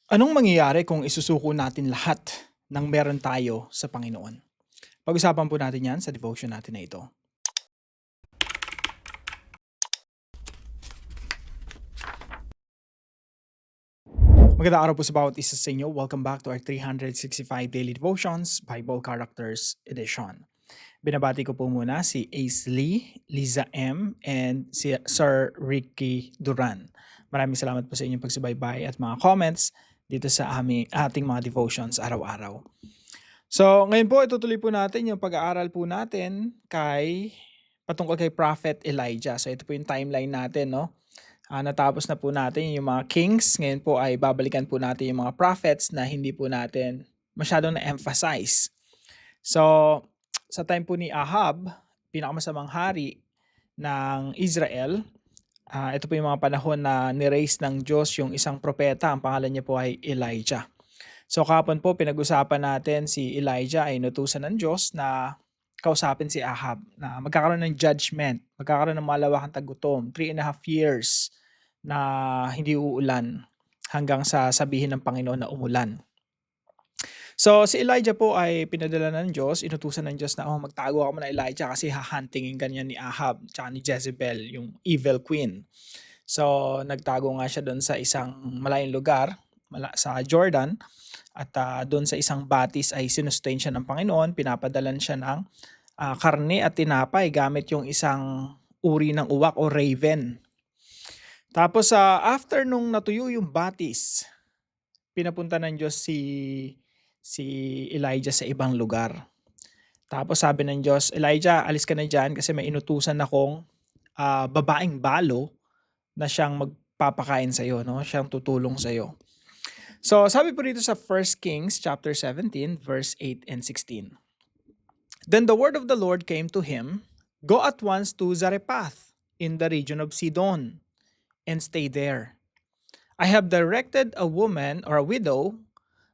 Anong mangyayari kung isusuko natin lahat ng meron tayo sa Panginoon? Pag-usapan po natin 'yan sa devotion natin na ito. Magandang araw po sa bawat isa sa inyo. Welcome back to our 365 Daily Devotions Bible Characters Edition. Binabati ko po muna si Ace Lee, Liza M, and si Sir Ricky Duran. Maraming salamat po sa inyong pagsubaybay at mga comments dito sa ating mga devotions araw-araw. So, ngayon po itutuloy po natin yung pag-aaral po natin patungkol kay Prophet Elijah. So, ito po yung timeline natin, no? Natapos na po natin yung mga kings. Ngayon po ay babalikan po natin yung mga prophets na hindi po natin masyadong na-emphasize. So, sa time po ni Ahab, pinakamasamang hari ng Israel, ito po yung mga panahon na ni-raise ng Diyos yung isang propeta. Ang pangalan niya po ay Elijah. So kahapon po pinag-usapan natin si Elijah ay inutusan ng Diyos na kausapin si Ahab na magkakaroon ng judgment, magkakaroon ng malawakang tagutom, 3.5 years na hindi uulan hanggang sa sabihin ng Panginoon na umulan. So si Elijah po ay pinadala ng Diyos, inutusan ng Diyos na magtago ako muna Elijah kasi hahuntingin ganyan ni Ahab tsaka ni Jezebel, yung evil queen. So nagtago nga siya doon sa isang malayong lugar sa Jordan. At doon sa isang batis ay sinustrain siya ng Panginoon, pinapadalan siya ng karne at tinapay gamit yung isang uri ng uwak o raven. Tapos after nung natuyo yung batis, pinapunta ng Diyos si Elijah sa ibang lugar. Tapos sabi ng Diyos, Elijah, alis ka na dyan kasi may inutusan akong babaeng balo na siyang magpapakain sa'yo, no? Siyang tutulong sa'yo. So, sabi po dito sa 1 Kings chapter 17, verse 8 and 16. Then the word of the Lord came to him, go at once to Zarephath in the region of Sidon and stay there. I have directed a woman or a widow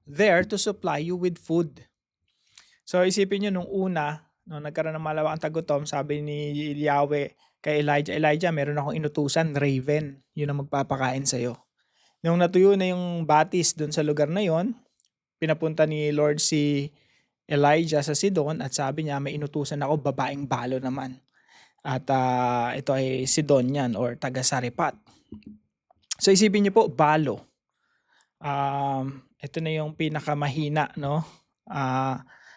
there to supply you with food. So, isipin nyo nung una, nung nagkaroon ng malawakang tagutom, sabi ni Yahweh kay Elijah, meron akong inutusan, raven, yun ang magpapakain sa'yo. Nung natuyo na yung batis doon sa lugar na yon, pinapunta ni Lord si Elijah sa Sidon at sabi niya may inutusan ako babaeng balo naman. At ito ay Sidonian or taga Sarephat. So isipin niyo po, balo. Ito na yung pinakamahina, no?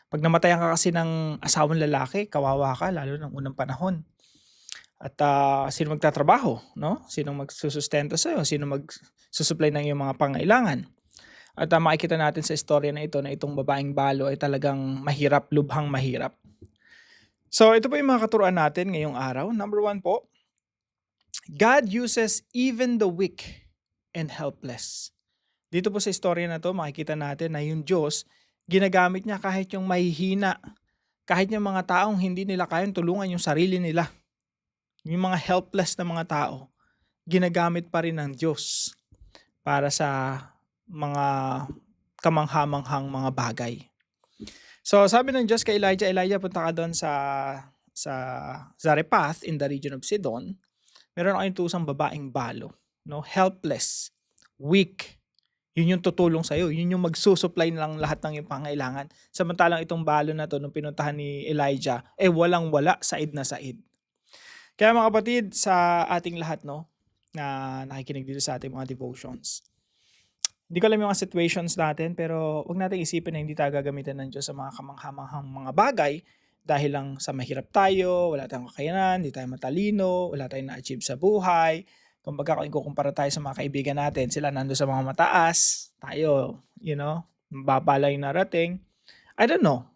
Pag namatayan ka kasi ng asawang lalaki, kawawa ka lalo ng unang panahon. At sino magtatrabaho, no? Sino magsusustento sa'yo? Sino magsusupply ng iyong mga pangailangan? At makikita natin sa istorya na ito na itong babaeng balo ay talagang mahirap, lubhang mahirap. So ito po yung mga katuruan natin ngayong araw. Number 1 po, God uses even the weak and helpless. Dito po sa istorya na to, makikita natin na yung Diyos, ginagamit niya kahit yung mahihina, kahit yung mga taong hindi nila kayang tulungan yung sarili nila. Yung mga helpless na mga tao, ginagamit pa rin ng Diyos para sa mga kamanghamanghang mga bagay. So sabi ng Diyos kay Elijah, punta ka doon sa Zarephath in the region of Sidon. Meron akong itusang babaeng balo, no? Helpless, weak. Yun yung tutulong sa'yo. Yun yung magsusupply ng lahat ng iyong pangailangan. Samantalang itong balo na to, nung pinuntahan ni Elijah, walang-wala, said na said. Kaya mga kapatid, sa ating lahat, no, na nakikinig dito sa ating mga devotions, hindi ko alam yung mga situations natin, pero huwag natin isipin na hindi tayo gagamitan ng Diyos sa mga kamanghamanghang mga bagay dahil lang sa mahirap tayo, wala tayong kakayanan, hindi tayo matalino, wala tayong na-achieve sa buhay. Kumbaga kung ikukumpara tayo sa mga kaibigan natin, sila nando sa mga mataas, tayo, mababa yung narating. I don't know.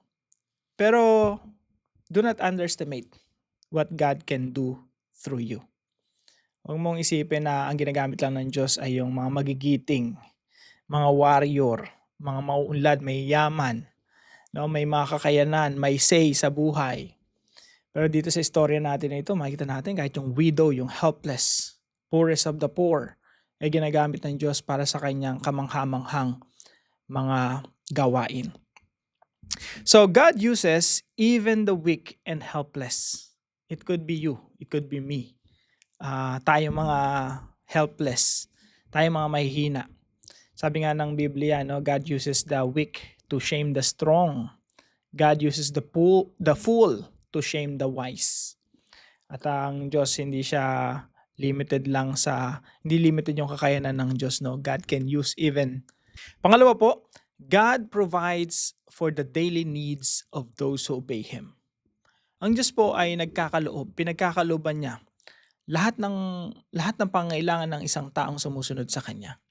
Pero do not underestimate what God can do through you. Huwag mong isipin na ang ginagamit lang ng Diyos ay yung mga magigiting, mga warrior, mga mauunlad, may yaman, no? May mga kakayanan, may say sa buhay. Pero dito sa istorya natin na ito, makikita natin kahit yung widow, yung helpless, poorest of the poor, ay ginagamit ng Diyos para sa kanyang kamanghamanghang mga gawain. So God uses even the weak and helpless. It could be you, it could be me. Tayo mga helpless, tayo mga mahihina. Sabi nga ng Biblia, no, God uses the weak to shame the strong. God uses the fool to shame the wise. At ang Diyos hindi limited yung kakayanan ng Diyos, no. God can use even. Pangalawa po, God provides for the daily needs of those who obey Him. Ang Diyos po ay pinagkakalooban niya lahat ng pangangailangan ng isang taong sumusunod sa Kanya.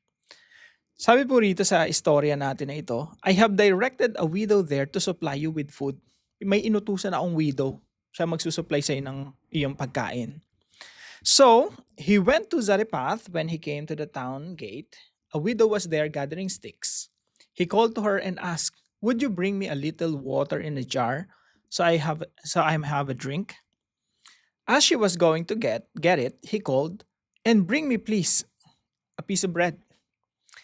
Sabi po rito sa istorya natin na ito, I have directed a widow there to supply you with food. May inutusan akong widow. Siya magsusupply sa ng iyong pagkain. So, he went to Zarephath. When he came to the town gate, a widow was there gathering sticks. He called to her and asked, "Would you bring me a little water in a jar so I have a drink?" As she was going to get it, he called, "And bring me please a piece of bread."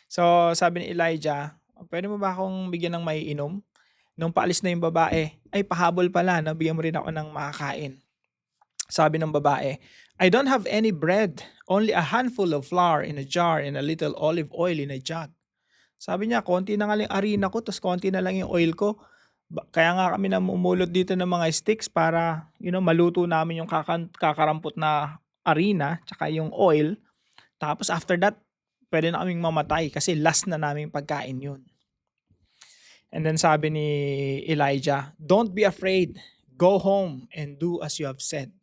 So, sabi ni Elijah, "Pwede mo ba akong bigyan ng maiinom?" Nung paalis na yung babae, ay pahabol pala, bigyan mo rin ako ng makakain. Sabi ng babae, "I don't have any bread, only a handful of flour in a jar and a little olive oil in a jug." Sabi niya, konti na nga lang harina ko, tapos konti na lang yung oil ko. Kaya nga kami namumulot dito ng mga sticks para, maluto namin yung kakarampot na harina, tsaka yung oil. Tapos after that, pwede na kaming mamatay kasi last na namin pagkain yun. And then sabi ni Elijah, "Don't be afraid. Go home and do as you have said."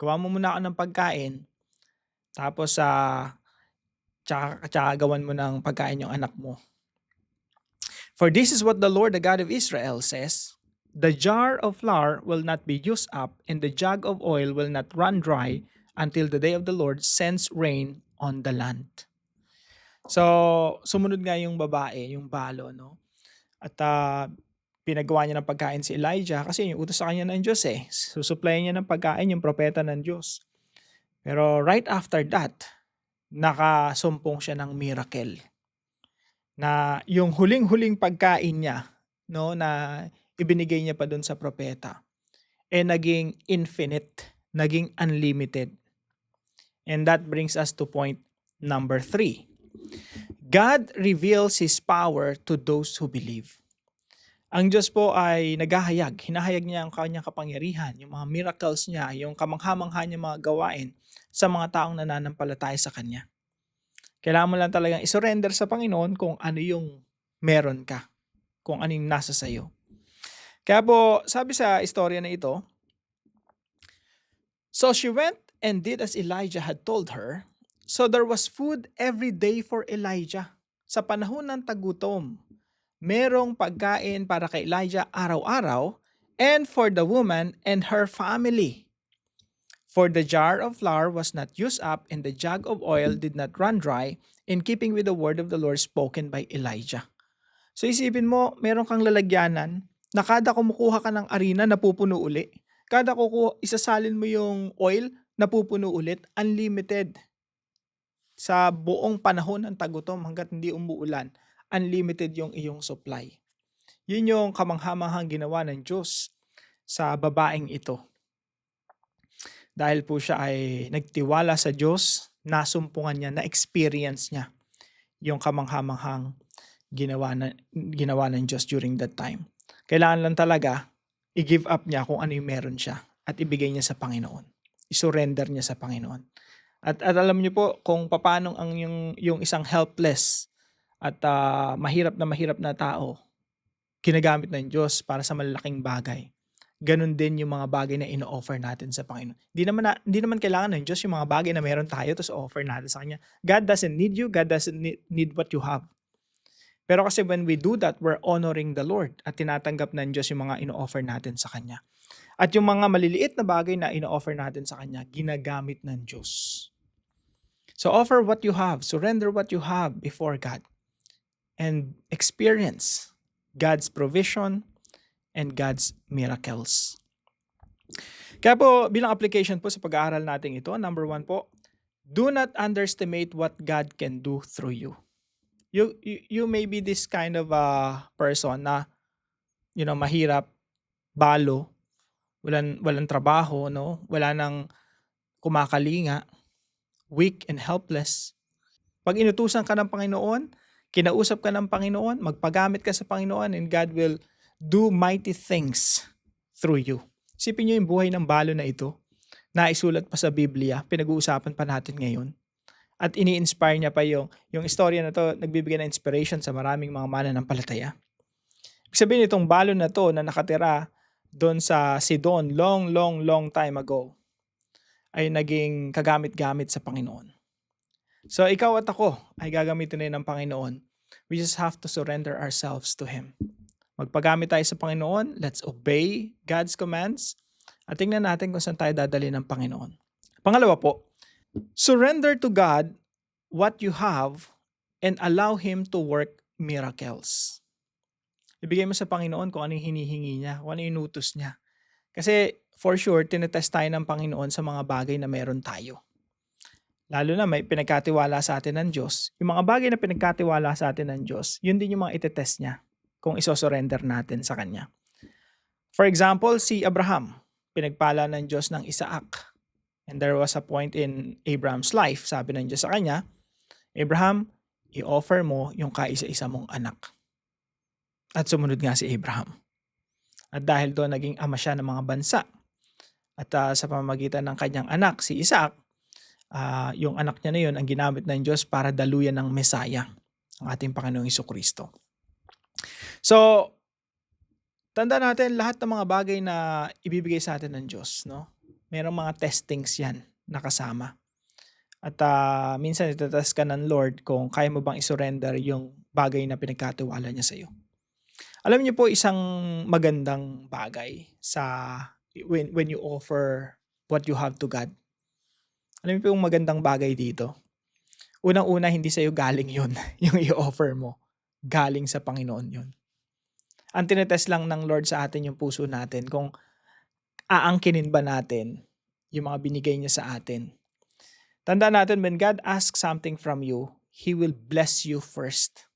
Gawa mo muna ako ng pagkain. Tapos tsaka gawan mo ng pagkain yung anak mo. For this is what the Lord, the God of Israel says, "The jar of flour will not be used up and the jug of oil will not run dry until the day of the Lord sends rain on the land." So, sumunod nga yung babae, yung balo, no? At pinagawa niya ng pagkain si Elijah kasi yung utos sa kanya ng Diyos Susuplayan niya ng pagkain yung propeta ng Diyos. Pero right after that, nakasumpong siya ng miracle. Na yung huling-huling pagkain niya, no, na ibinigay niya pa doon sa propeta, naging infinite, naging unlimited. And that brings us to point number 3. God reveals His power to those who believe. Ang Diyos po ay hinahayag niya ang kanyang kapangyarihan, yung mga miracles niya, yung kamangha-mangha niya mga gawain sa mga taong nananampalataya sa Kanya. Kailangan mo lang talagang isurrender sa Panginoon kung ano yung meron ka, kung ano yung nasa sayo. Kaya po, sabi sa istorya na ito, so she went and did as Elijah had told her. So there was food every day for Elijah. Sa panahon ng tagutom, merong pagkain para kay Elijah araw-araw and for the woman and her family. For the jar of flour was not used up and the jug of oil did not run dry, in keeping with the word of the Lord spoken by Elijah. So isipin mo, meron kang lalagyanan na kada kumukuha ka ng harina, napupuno uli. Kada isasalin mo yung oil, napupuno ulit, unlimited. Sa buong panahon ng tagutom hanggat hindi umuulan, unlimited yung iyong supply. Yun yung kamangha-manghang ginawa ng Diyos sa babaeng ito. Dahil po siya ay nagtiwala sa Diyos, nasumpungan niya, na-experience niya yung kamangha-manghang ginawa ng Diyos during that time. Kailangan lang talaga i-give up niya kung ano yung meron siya at ibigay niya sa Panginoon. I-surrender niya sa Panginoon. At alam niyo po kung paano ang yung isang helpless at mahirap na tao ginagamit ng Diyos para sa malalaking bagay. Ganon din yung mga bagay na ino-offer natin sa Panginoon. Hindi naman kailangan ng Diyos yung mga bagay na meron tayo tapos offer natin sa Kanya. God doesn't need you. God doesn't need what you have. Pero kasi when we do that, we're honoring the Lord at tinatanggap ng Diyos yung mga ino-offer natin sa Kanya. At yung mga maliliit na bagay na ino-offer natin sa Kanya, ginagamit ng Diyos. So offer what you have, surrender what you have before God, and experience God's provision and God's miracles. Kaya po, bilang application po sa pag-aaral natin ito, number 1 po, do not underestimate what God can do through you. You may be this kind of a person na, mahirap, balo, walang trabaho, no? Wala nang kumakalinga, weak and helpless. Pag inutusan ka ng Panginoon, Kinausap ka ng Panginoon, magpagamit ka sa Panginoon, and God will do mighty things through you. Isipin niyo yung buhay ng balo na ito, naisulat pa sa Biblia, pinag-uusapan pa natin ngayon. At ini-inspire niya pa yung istorya na to, nagbibigay ng inspiration sa maraming mga mananampalataya. Ibig sabihin itong balo na to na nakatira doon sa Sidon long time ago ay naging kagamit-gamit sa Panginoon. So ikaw at ako ay gagamitin rin ng Panginoon. We just have to surrender ourselves to Him. Magpagamit tayo sa Panginoon, let's obey God's commands, at tingnan natin kung saan tayo dadali ng Panginoon. Pangalawa po, surrender to God what you have and allow Him to work miracles. Ibigay mo sa Panginoon kung ano yung hinihingi niya, kung ano yung inutos niya. Kasi for sure, tinetest tayo ng Panginoon sa mga bagay na meron tayo. Lalo na may pinagkatiwala sa atin ng Diyos. Yung mga bagay na pinagkatiwala sa atin ng Diyos, yun din yung mga itetest niya kung isosurrender natin sa Kanya. For example, si Abraham, pinagpala ng Diyos ng Isaac. And there was a point in Abraham's life, sabi ng Diyos sa kanya, Abraham, i-offer mo yung kaisa-isa mong anak. At sumunod nga si Abraham. At dahil doon naging ama siya ng mga bansa. At sa pamamagitan ng kanyang anak, si Isaac, yung anak niya na yun ang ginamit ng Diyos para daluyan ng Mesaya, ang ating Panginoong Jesucristo. So, tanda natin lahat ng mga bagay na ibibigay sa atin ng Diyos, no? Merong mga testings yan nakasama. At minsan itetest ka ng Lord kung kaya mo bang isurrender yung bagay na pinagkatiwala niya sa iyo. Alam niyo po isang magandang bagay sa when you offer what you have to God. Alam niyo po yung magandang bagay dito. Unang-una, hindi sa iyo galing yun, yung i-offer mo. Galing sa Panginoon yun. Ang tinetest lang ng Lord sa atin yung puso natin kung aangkinin ba natin yung mga binigay niya sa atin. Tandaan natin, when God asks something from you, He will bless you first.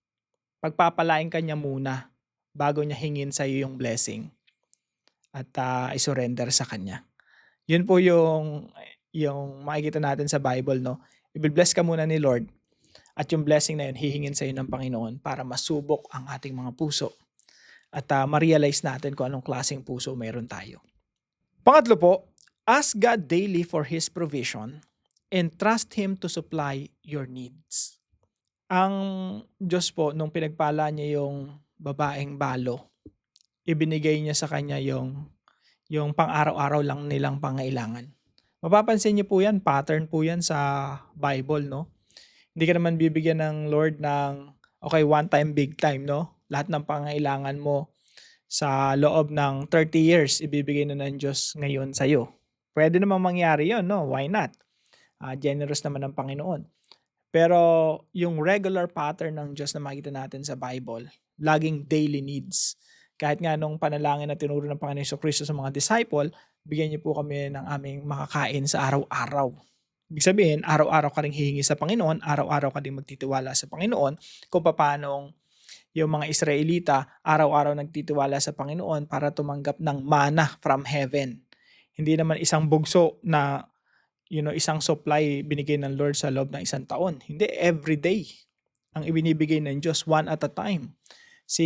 Pagpapalain ka niya muna bago niya hingin sa iyo yung blessing at isurrender sa Kanya. Yun po yung makikita natin sa Bible, no? I-bless ka muna ni Lord at yung blessing na yun, hihingin sa iyo ng Panginoon para masubok ang ating mga puso at ma-realize natin kung anong klaseng puso mayroon tayo. Pangatlo po, ask God daily for His provision and trust Him to supply your needs. Ang Diyos po, nung pinagpala niya yung babaeng balo, ibinigay niya sa kanya yung pang-araw-araw lang nilang pangailangan. Mapapansin niyo po yan, pattern po yan sa Bible, no? Hindi ka naman bibigyan ng Lord ng, okay, one time, big time, no? Lahat ng pangailangan mo sa loob ng 30 years, ibibigay na ng Diyos ngayon sa iyo. Pwede naman mangyari yun, no? Why not? Generous naman ng Panginoon. Pero yung regular pattern ng Diyos na makita natin sa Bible, laging daily needs. Kahit nga nung panalangin na tinuro ng Panginoon Jesucristo sa mga disciple, bigyan niyo po kami ng aming makakain sa araw-araw. Ibig sabihin, araw-araw ka rin hihingi sa Panginoon, araw-araw ka rin magtitiwala sa Panginoon kung paano yung mga Israelita araw-araw nagtitiwala sa Panginoon para tumanggap ng manna from heaven. Hindi naman isang bugso na isang supply binigay ng Lord sa loob ng isang taon. Hindi, every day ang ibinibigay ng Diyos, one at a time. Si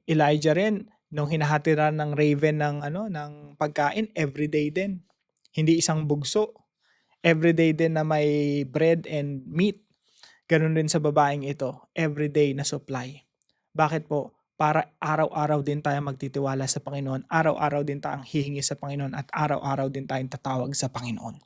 Elijah rin, nung hinahatiran ng raven ng pagkain, every day din. Hindi isang bugso. Every day din na may bread and meat. Ganun din sa babaeng ito, every day na supply. Bakit po? Para araw-araw din tayo magtitiwala sa Panginoon, araw-araw din tayong hihingi sa Panginoon, at araw-araw din tayong tatawag sa Panginoon.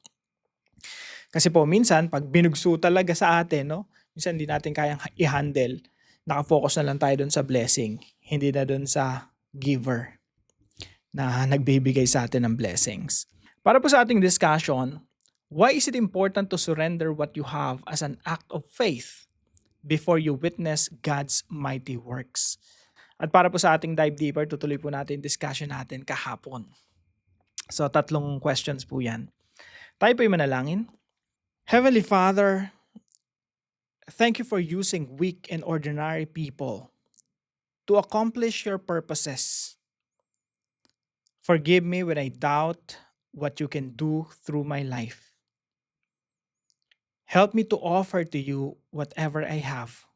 Kasi po minsan, pag binugso talaga sa atin, no? Minsan hindi natin kayang i-handle, nakafocus na lang tayo dun sa blessing, hindi na dun sa giver na nagbibigay sa atin ng blessings. Para po sa ating discussion, why is it important to surrender what you have as an act of faith before you witness God's mighty works? At para po sa ating dive deeper, tutuloy po natin discussion natin kahapon. So, 3 questions po yan. Tayo po'y manalangin. Heavenly Father, thank you for using weak and ordinary people to accomplish your purposes. Forgive me when I doubt what you can do through my life. Help me to offer to you whatever I have.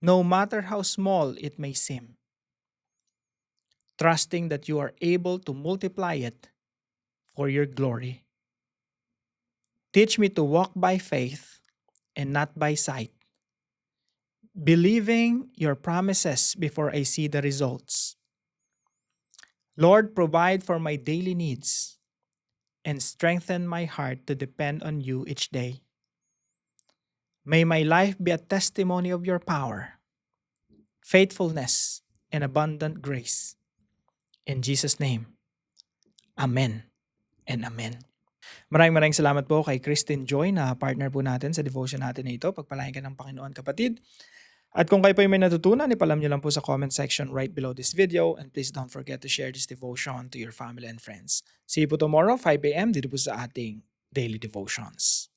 no matter how small it may seem, trusting that you are able to multiply it for your glory. Teach me to walk by faith and not by sight, believing your promises before I see the results. Lord, provide for my daily needs and strengthen my heart to depend on you each day. May my life be a testimony of your power, faithfulness, and abundant grace. In Jesus' name, Amen and Amen. Maraming salamat po kay Christine Joy na partner po natin sa devotion natin na ito. Pagpalain ka ng Panginoon, kapatid. At kung kayo po ay may natutunan, ipalam nyo lang po sa comment section right below this video, and please don't forget to share this devotion to your family and friends. See you po tomorrow, 5 a.m. dito po sa ating Daily Devotions.